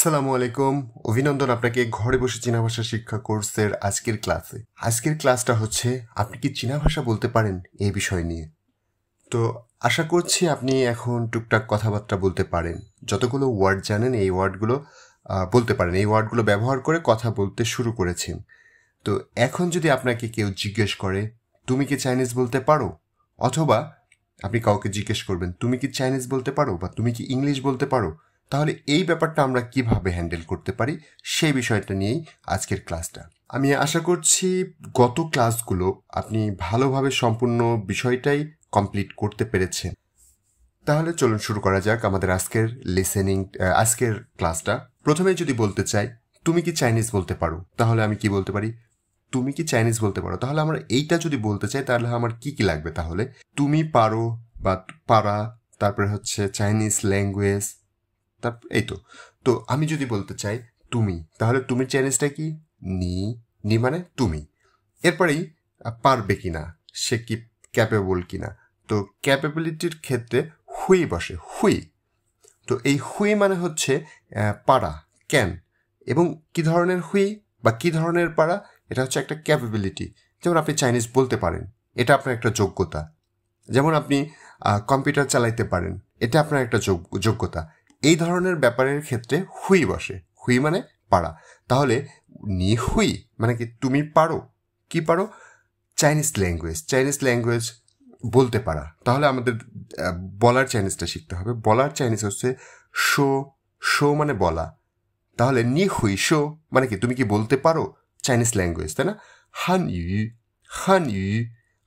আসসালামু আলাইকুম। অভিনন্দন আপনাকে ঘরে বসে চীনা ভাষা শিক্ষা কোর্সের আজকের ক্লাসে। আজকের ক্লাসটা হচ্ছে আপনি কি চীনা ভাষা বলতে পারেন এই বিষয় নিয়ে। তো আশা করছি আপনি এখন টুকটাক কথাবার্তা বলতে পারেন, যতগুলো ওয়ার্ড জানেন এই ওয়ার্ডগুলো বলতে পারেন, এই ওয়ার্ডগুলো ব্যবহার করে কথা বলতে শুরু করেছেন। তো এখন যদি আপনাকে কেউ জিজ্ঞেস করে তুমি কি চাইনিজ বলতে পারো, অথবা আপনি কাউকে জিজ্ঞেস করবেন তুমি কি চাইনিজ বলতে পারো বা তুমি কি ইংলিশ বলতে পারো, তাহলে এই ব্যাপারটা আমরা কিভাবে হ্যান্ডেল করতে পারি সেই বিষয়টা নিয়েই আজকের ক্লাসটা। আমি আশা করছি গত ক্লাসগুলো আপনি ভালোভাবে সম্পূর্ণ বিষয়টাই কমপ্লিট করতে পেরেছেন। তাহলে চলুন শুরু করা যাক আমাদের আজকের ক্লাসটা। প্রথমে যদি বলতে চাই তুমি কি চাইনিজ বলতে পারো, তাহলে আমি কি বলতে পারি, তুমি কি চাইনিজ বলতে পারো। তাহলে আমরা এইটা যদি বলতে চাই তাহলে আমার কি কি লাগবে, তাহলে তুমি পারো বা পারা, তারপরে হচ্ছে চাইনিজ ল্যাঙ্গুয়েজ, তারপর এই তো আমি যদি বলতে চাই তুমি, তাহলে তুমি চাইনিজটা কি নি, নি মানে তুমি। এরপরেই পারবে কিনা, সে কি ক্যাপেবল কিনা। তো ক্যাপেবিলিটির ক্ষেত্রে হুই বসে, হুই। তো এই হুই মানে হচ্ছে পারা, ক্যান, এবং কি ধরনের হুই বা কি ধরনের পারা, এটা হচ্ছে একটা ক্যাপেবিলিটি। যেমন আপনি চাইনিজ বলতে পারেন, এটা আপনার একটা যোগ্যতা। যেমন আপনি কম্পিউটার চালাইতে পারেন, এটা আপনার একটা যোগ্যতা। এই ধরনের ব্যাপারের ক্ষেত্রে হুই বসে, হুই মানে পারা। তাহলে নি হুই মানে কি তুমি পারো, কি পারো, চাইনিজ ল্যাঙ্গুয়েজ বলতে পারা। তাহলে আমাদের বলার চাইনিজটা শিখতে হবে। বলার চাইনিজ হচ্ছে শো, শো মানে বলা। তাহলে নি হুই শো মানে কি তুমি কি বলতে পারো চাইনিজ ল্যাঙ্গুয়েজ, তাই না।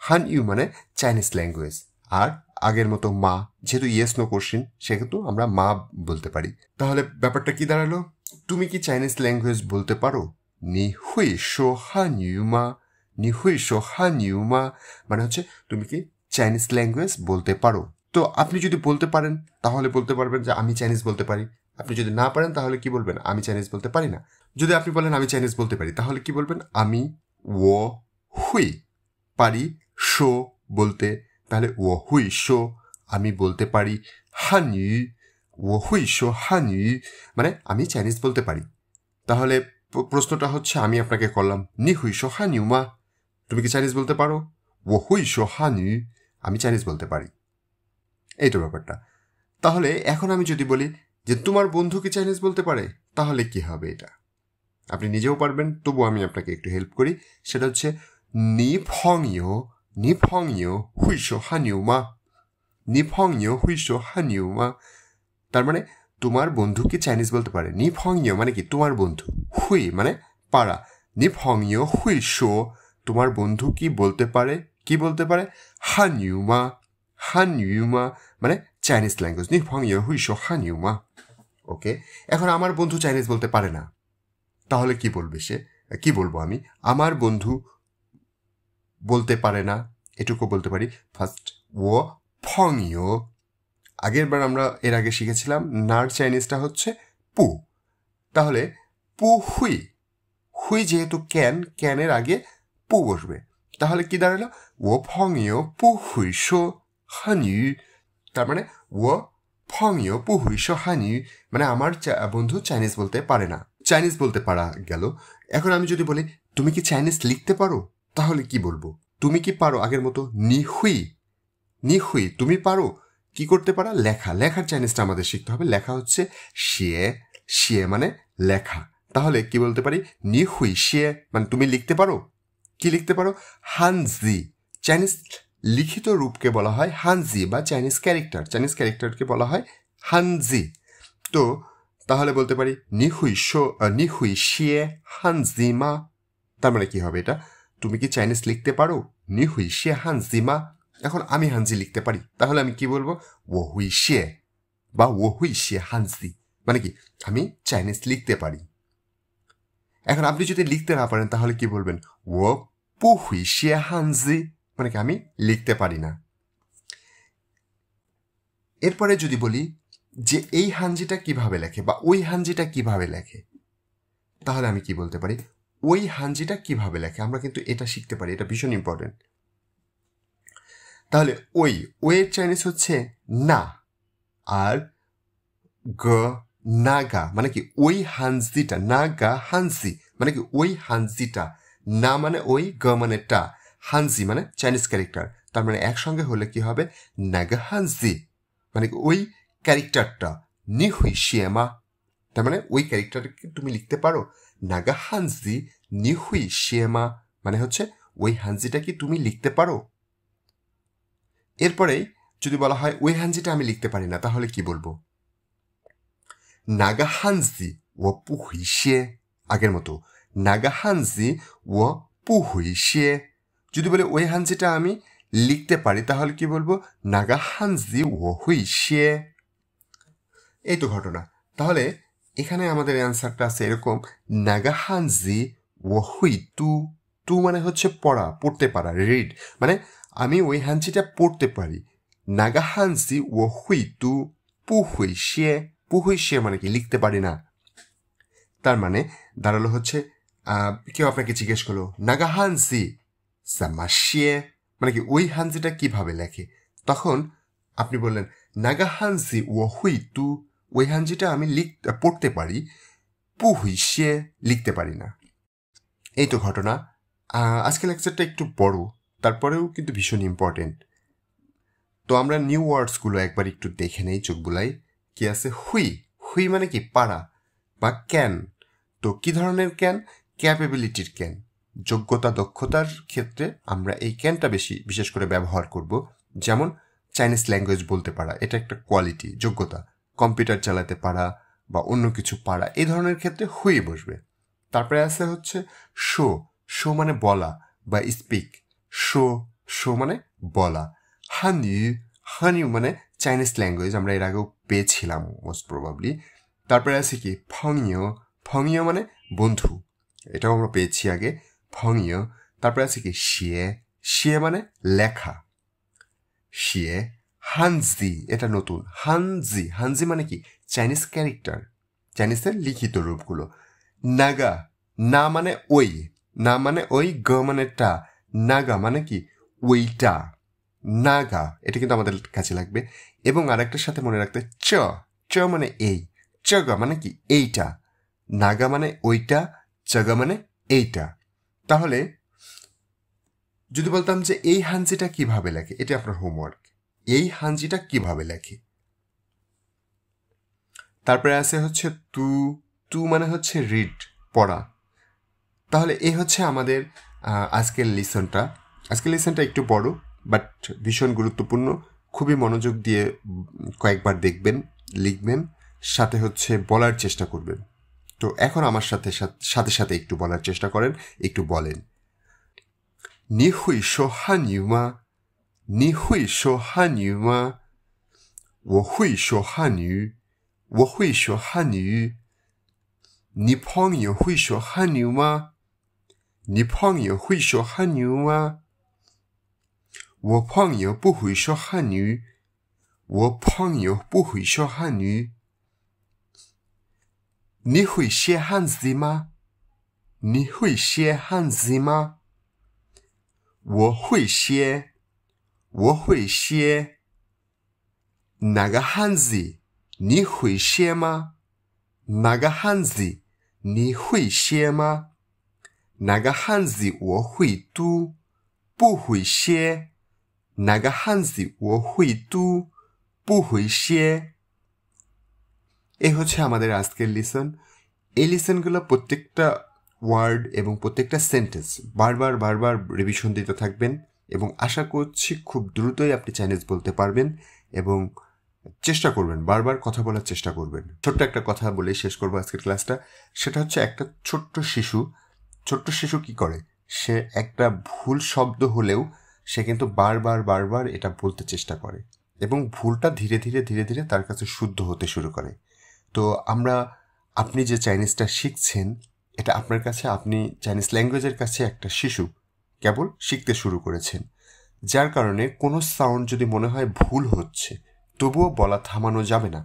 হান ইউ মানে চাইনিজ ল্যাঙ্গুয়েজ। আর আগের মতো মা, যেহেতু ইয়েস নো কোশ্চেন সেহেতু আমরা মা বলতে পারি। তাহলে ব্যাপারটা কি দাঁড়ালো, তুমি কি চাইনিজ ল্যাঙ্গুয়েজ বলতে পারো, নি হুই শো হান ইউ মা, নি হুই শো হান ইউ মা মানে হচ্ছে তুমি কি চাইনিজ ল্যাঙ্গুয়েজ বলতে পারো। তো আপনি যদি বলতে পারেন তাহলে বলতে পারবেন যে আমি চাইনিজ বলতে পারি। আপনি যদি না পারেন তাহলে কি বলবেন, আমি চাইনিজ বলতে পারি না। যদি আপনি বলেন আমি চাইনিজ বলতে পারি, তাহলে কি বলবেন, আমি ও হুই পারি শো বলতে, তাহলে ও হুই শো আমি বলতে পারি, হানইউ ও হুই শো হানইউ মানে আমি চাইনিজ বলতে পারি। তাহলে প্রশ্নটা হচ্ছে আমি আপনাকে করলাম নি হুই শো হানইউ মা, তুমি কি চাইনিজ বলতে পারো, ও হুই শো হানইউ আমি চাইনিজ বলতে পারি, এইটা ব্যাপারটা। তাহলে এখন আমি যদি বলি যে তোমার বন্ধু কি চাইনিজ বলতে পারে, তাহলে কি হবে, এটা আপনি নিজেও পারবেন, তবু আমি আপনাকে একটু হেল্প করি। সেটা হচ্ছে নি ফংইও হুইশো হানিউ মা, নি ফংইও হুইশো হানিউ মা। তার মানে তোমার বন্ধু কি চাইনিজ বলতে পারে। নি ফংইও মানে কি তোমার বন্ধু, হুই মানে পারা, নি ফংইও হুইশো তোমার বন্ধু কি বলতে পারে, কি বলতে পারে, হানিউ মা মানে চাইনিজ ল্যাঙ্গুয়েজ, নি ফংইও হুইশো হানিউ মা। ওকে, এখন আমার বন্ধু চাইনিজ বলতে পারে না, তাহলে কি বলবে সে, কি বলবো আমি, আমার বন্ধু বলতে পারে না, এটুকু বলতে পারি। ফার্স্ট ও ফংইও, এর আগে শিখেছিলাম নার চাইনিজটা হচ্ছে পু। তাহলে পু হুই, হুই যেহেতু ক্যানের আগে পু বসবে, তাহলে কি দাঁড়ালো, ও ফংইও পু হুই শো হানিউ। তার মানে ও ফংইও পু হুই শো হানিউ মানে আমার বন্ধু চাইনিজ বলতে পারে না, চাইনিজ বলতে পারা গেল। এখন আমি যদি বলি তুমি কি চাইনিজ লিখতে পারো, তাহলে কি বলবো, তুমি কি পারো আগের মতো নি হুই তুমি পারো কি করতে পারা, লেখার চাইনিজটা আমাদের শিখতে হবে। লেখা হচ্ছে শিয়ে মানে লেখা। তাহলে কি বলতে পারি, নি হুই শিয়ে মানে তুমি লিখতে পারো, কি লিখতে পারো, হানজি। চাইনিজ লিখিত রূপকে বলা হয় হানজি বা চাইনিজ ক্যারেক্টারকে বলা হয় হানজি। তো তাহলে বলতে পারি নি হুই শিয়ে হানজি মা। তার মানে কি হবে এটা, তুমি কি চাইনিজ লিখতে পারো, নি হুই শিয়ে হানজি মা। এখন আমি হানজি লিখতে পারি, তাহলে আমি কি বলবো, ও হুই শিয়ে বা ও হুই শিয়ে হানজি মানে কি আমি চাইনিজ লিখতে পারি। এখন আপনি যদি লিখতে না পারেন তাহলে কি বলবেন, ও পু হুই শিয়ে হানজি মানে কি আমি লিখতে পারি না। এরপরে যদি বলি যে এই হানজিটা কিভাবে লেখে বা ওই হানজিটা কিভাবে লেখে, তাহলে আমি কি বলতে পারি, ওই হানজিটা কিভাবে লেখে। আমরা কিন্তু এটা শিখতে পারি, এটা ভীষণ ইম্পর্টেন্ট। তাহলে ওয়ের চাইনিজ হচ্ছে না, আর গ নাগা মানে কি ওই হানজিটা, নাগা হানজি মানে কি ওই হানজিটা, না মানে ওই, গ মানে টা, হানজি মানে চাইনিজ ক্যারেক্টার, তার মানে একসঙ্গে হলে কি হবে নাগা হানজি মানে কি ওই ক্যারেক্টারটা, নি হুই শিয়েমা তার মানে ওই ক্যারেক্টারকে তুমি লিখতে পারো, নাগা হানজি নি হুই শিয়েমা মানে হচ্ছে ওই হানজিটা কি তুমি লিখতে পারো। এরপরেই যদি বলা হয় ওই হানজিটা আমি লিখতে পারি না, তাহলে কি বলবো, নাগা হানজি ও পুহুই শিয়ে, আগের মতো নাগা হানজি ও পুহুই শিয়ে। যদি বলে ওই হানজিটা আমি লিখতে পারি তাহলে কি বলবো, নাগা হানজি ও হুই শিয়ে। এই তো ঘটনা। তাহলে এখানে আমাদের অ্যান্সারটা আছে এরকম, নাগা হানজি ও হুই তু, তু মানে হচ্ছে পড়া, পড়তে পারা, রিড মানে আমি ওই হানজিটা পড়তে পারি, নাগা হানজি ও হুই তু পুহুই শিয়ে, পুহুই শিয়ে মানে কি লিখতে পারি না। তার মানে দাঁড়ালো হচ্ছে কেউ আপনাকে জিজ্ঞেস করলো নাগা হানজি সামা শিয়ে মানে কি ওই হানজিটা কিভাবে লেখে, তখন আপনি বললেন নাগা হানজি ও হুই তু, ওই হানজিটা আমি পড়তে পারি, পুহুই শিয়ে লিখতে পারি না। এই তো ঘটনা। আজকে লেকচারটা একটু বড়, তারপরেও কিন্তু ভীষণ ইম্পর্টেন্ট। তো আমরা নিউ ওয়ার্ডসগুলো একবার একটু দেখে নেই, চোখ বুলাই। কি আছে, হুই, হুই মানে কি পারা বা ক্যান। তো কি ধরনের ক্যান, ক্যাপেবিলিটির ক্যান, যোগ্যতা দক্ষতার ক্ষেত্রে আমরা এই ক্যানটা বিশেষ করে ব্যবহার করব। যেমন চাইনিজ ল্যাঙ্গুয়েজ বলতে পারা, এটা একটা কোয়ালিটি, যোগ্যতা, কম্পিউটার চালাতে পারা বা অন্য কিছু পারা, এই ধরনের ক্ষেত্রে হুই বসবে। তারপরে আছে হচ্ছে শো, শো মানে বলা বা স্পিক, শো, শো মানে বলা। হানইউ, হানইউ মানে চাইনিজ ল্যাঙ্গুয়েজ, আমরা এর আগেও পেয়েছিলাম মোস্ট প্রবাবলি। তারপরে আছে কি ফংইও, ফংইও মানে বন্ধু, এটাও আমরা পেয়েছি আগে, ফংইও। তারপরে আছে কি শিয়ে, শিয়ে মানে লেখা, শিয়ে। হানজি, এটা নতুন, হানজি, হানজি মানে কি চাইনিজ ক্যারেক্টার, চাইনিজের লিখিত রূপগুলো। নাগা, না মানে ওই, না মানে ওই, গ মানে টা, নাগা মানে কি ওইটা, নাগা, এটা কিন্তু আমাদের কাছে লাগবে। এবং আরেকটার সাথে মনে রাখতে চ, চ মানে এই, চগা মানে কি এইটা, নাগা মানে ওইটা, চগা মানে এইটা। তাহলে যদি বলতাম যে এই হানজিটা কিভাবে লেখে, এটা আপনার হোমওয়ার্ক, এই হানজিটা কিভাবে লেখে। তারপরে আছে হচ্ছে তু, তু মানে হচ্ছে রিড, পড়া। তাহলে এই হচ্ছে আমাদের আজকের লিসনটা। আজকের লিসনটা একটু বড় বাট ভীষণ গুরুত্বপূর্ণ, খুবই মনোযোগ দিয়ে কয়েকবার দেখবেন, লিখবেন, সাথে হচ্ছে বলার চেষ্টা করবেন। তো এখন আমার সাথে সাথে সাথে একটু বলার চেষ্টা করেন, একটু বলেন। নি হুই শো হানইউ মা, নি হুই শো হানইউ মা,我会说汉语，我会说汉语。你朋友会说汉语吗？你朋友会说汉语吗？我朋友不会说汉语，我朋友不会说汉语。你会写汉字吗？你会写汉字吗？我会写，我会写。那个汉字你会写吗？那个汉字你会写吗？那个汉字我会读，不会写。那个汉字我会读，不会写。এই হচ্ছে আমাদের আজকের লিসন। এই লিসনগুলো প্রত্যেকটা ওয়ার্ড এবং প্রত্যেকটা সেন্টেন্স বারবার বারবার রিভিশন দিতে থাকবেন এবং আশা করছি খুব দ্রুতই আপনি চাইনিজ বলতে পারবেন এবং চেষ্টা করবেন, বারবার কথা বলার চেষ্টা করবেন। ছোট্ট একটা কথা বলে শেষ করবো আজকের ক্লাসটা, সেটা হচ্ছে একটা ছোট্ট শিশু কি করে, সে একটা ভুল শব্দ হলেও সে কিন্তু বারবার বারবার এটা বলতে চেষ্টা করে এবং ভুলটা ধীরে ধীরে ধীরে ধীরে তার কাছে শুদ্ধ হতে শুরু করে। তো আপনি যে চাইনিজটা শিখছেন, এটা আপনার কাছে, আপনি চাইনিজ ল্যাঙ্গুয়েজের কাছে একটা শিশু, কেবল শিখতে শুরু করেছেন, যার কারণে কোনো সাউন্ড যদি মনে হয় ভুল হচ্ছে তবুও বলা থামানো যাবে না,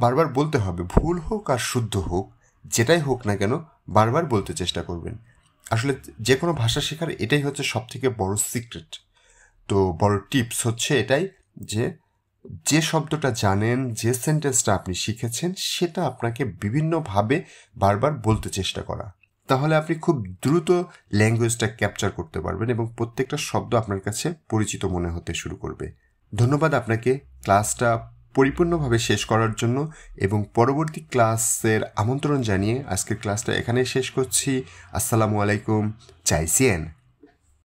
বারবার বলতে হবে, ভুল হোক আর শুদ্ধ হোক, যেটাই হোক না কেন বারবার বলতে চেষ্টা করবেন। আসলে যে কোনো ভাষা শেখার এটাই হচ্ছে সব থেকে বড় সিক্রেট। তো বড় টিপস হচ্ছে এটাই যে যে শব্দটা জানেন, যে সেন্টেন্সটা আপনি শিখেছেন, সেটা আপনাকে বিভিন্নভাবে বারবার বলতে চেষ্টা করা। তাহলে আপনি খুব দ্রুত ল্যাঙ্গুয়েজটা ক্যাপচার করতে পারবেন এবং প্রত্যেকটা শব্দ আপনার কাছে পরিচিত মনে হতে শুরু করবে। ধন্যবাদ আপনাকে ক্লাসটা পরিপূর্ণভাবে শেষ করার জন্য, এবং পরবর্তী ক্লাসের আমন্ত্রণ জানিয়ে আজকের ক্লাসটা এখানেই শেষ করছি। আসসালামু আলাইকুম, চাইসিয়েন।